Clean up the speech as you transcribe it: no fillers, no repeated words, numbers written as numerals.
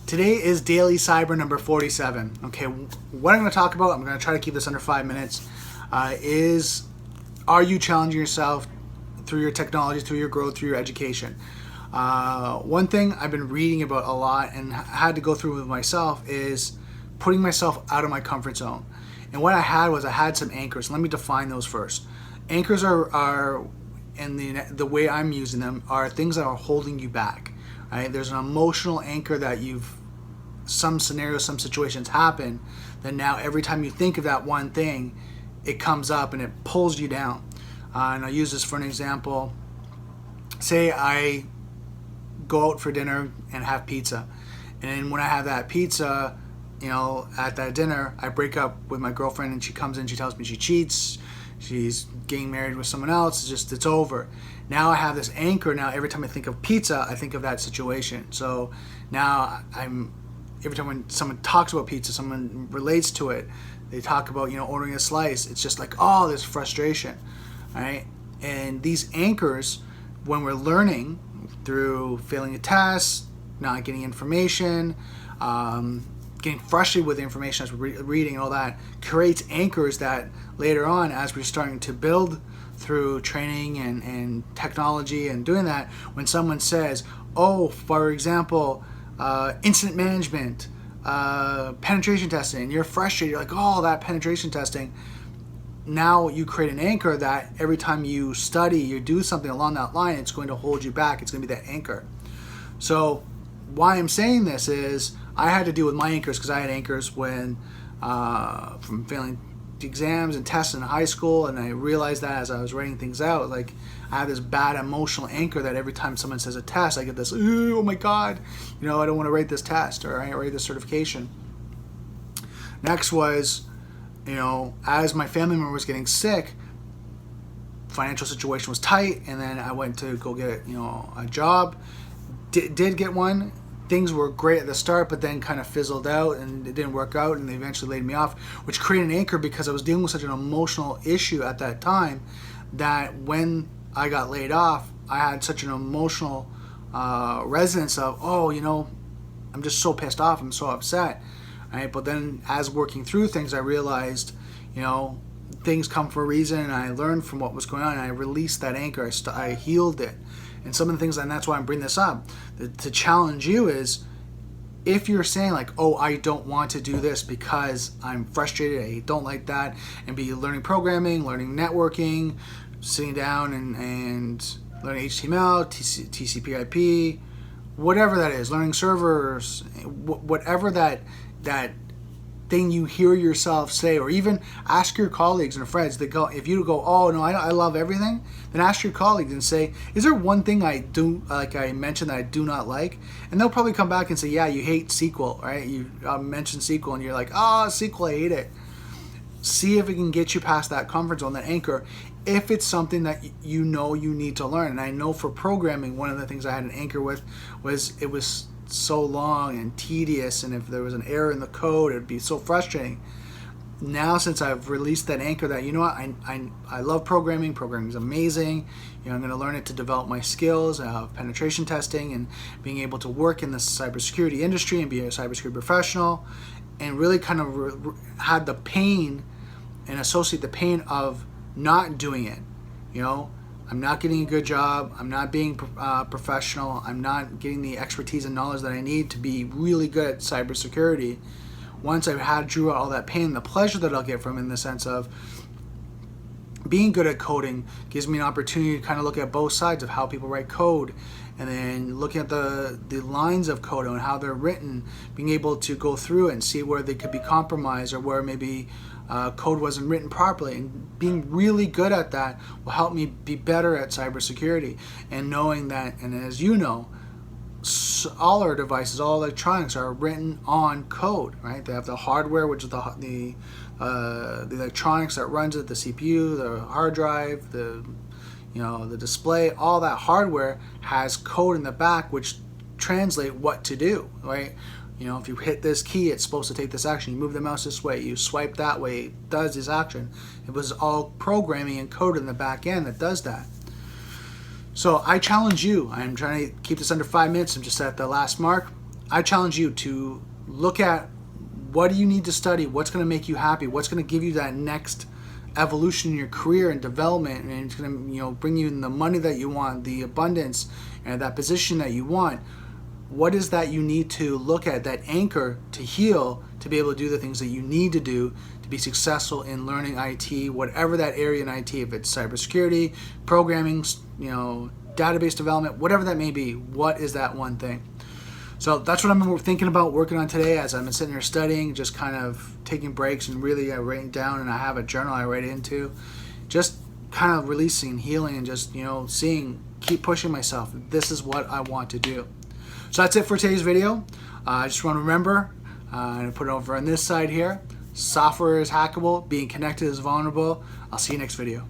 Today is Daily Cyber number 47. Okay, what I'm going to talk about, I'm going to try to keep this under 5 minutes, is are you challenging yourself through your technology, through your growth, through your education? One thing I've been reading about a lot and had to go through with myself is putting myself out of my comfort zone. And what I had some anchors. Let me define those first. Anchors are and the way I'm using them are things that are holding you back. Right? There's an emotional anchor that some scenarios, some situations happen that now every time you think of that one thing, it comes up and it pulls you down. And I'll use this for an example. Say I go out for dinner and have pizza. And when I have that pizza, at that dinner, I break up with my girlfriend and she comes in, she tells me she cheats, she's getting married with someone else, it's over. Now I have this anchor. Now every time I think of pizza, I think of that situation. So now every time when someone talks about pizza, someone relates to it, they talk about, ordering a slice, it's just like, oh, there's frustration, right? And these anchors, when we're learning through failing a test, not getting information, getting frustrated with the information as we're reading and all that, creates anchors that later on, as we're starting to build through training and technology and doing that, when someone says, oh, for example, incident management, penetration testing, and you're frustrated, you're like, oh, that penetration testing. Now you create an anchor that every time you study, you do something along that line, it's going to hold you back. It's going to be that anchor. So why I'm saying this is I had to deal with my anchors because I had anchors when from failing exams and tests in high school, and I realized that as I was writing things out, like I have this bad emotional anchor that every time someone says a test, I get this, oh my God, I don't want to write this test or I write this certification. Next was, as my family member was getting sick, financial situation was tight, and then I went to go get, a job, did get one. Things were great at the start, but then kind of fizzled out and it didn't work out, and they eventually laid me off, which created an anchor because I was dealing with such an emotional issue at that time that when I got laid off, I had such an emotional resonance of, I'm just so pissed off, I'm so upset. Right? But then as working through things, I realized, things come for a reason, and I learned from what was going on, and I released that anchor, I healed it. And some of the things, and that's why I'm bringing this up, to challenge you is, if you're saying like, oh, I don't want to do this because I'm frustrated, I don't like that, and be learning programming, learning networking, sitting down and learning HTML, TCP/IP, whatever that is, learning servers, whatever that thing you hear yourself say, or even ask your colleagues and friends that go, if you go, oh no, I love everything, then ask your colleagues and say, is there one thing I do, like I mentioned, that I do not like? And they'll probably come back and say, yeah, you hate SQL, right? You mentioned SQL and you're like, oh, SQL, I hate it. See if it can get you past that comfort zone, that anchor, if it's something that you need to learn. And I know for programming, one of the things I had an anchor with was it was so long and tedious, and if there was an error in the code, it would be so frustrating. Now, since I've released that anchor that, I love programming. Programming is amazing. I'm going to learn it to develop my skills of penetration testing and being able to work in the cybersecurity industry and be a cybersecurity professional, and really kind of had the pain and associate the pain of not doing it. I'm not getting a good job, I'm not being professional, I'm not getting the expertise and knowledge that I need to be really good at cybersecurity. Once I've drew out all that pain, the pleasure that I'll get from it, in the sense of being good at coding, gives me an opportunity to kind of look at both sides of how people write code, and then looking at the lines of code and how they're written, being able to go through it and see where they could be compromised or where maybe code wasn't written properly, and being really good at that will help me be better at cybersecurity. And knowing that, and as you know, all our devices, all electronics are written on code, right? They have the hardware, which is the electronics that runs it, the CPU, the hard drive, the display. All that hardware has code in the back which translate what to do, right? If you hit this key, it's supposed to take this action. You move the mouse this way, you swipe that way, it does this action. It was all programming and code in the back end that does that. So I challenge you. I'm trying to keep this under 5 minutes. I'm just at the last mark. I challenge you to look at what do you need to study, what's going to make you happy, what's going to give you that next evolution in your career and development, and it's going to bring you in the money that you want, the abundance, and that position that you want. What is that you need to look at, that anchor to heal, to be able to do the things that you need to do to be successful in learning IT, whatever that area in IT, if it's cybersecurity, programming, database development, whatever that may be. What is that one thing? So that's what I'm thinking about working on today as I'm sitting here studying, just kind of taking breaks and really writing down, and I have a journal I write into, just kind of releasing, healing, and just, seeing, keep pushing myself. This is what I want to do. So that's it for today's video. I just want to remember, and put it over on this side here, software is hackable, being connected is vulnerable. I'll see you next video.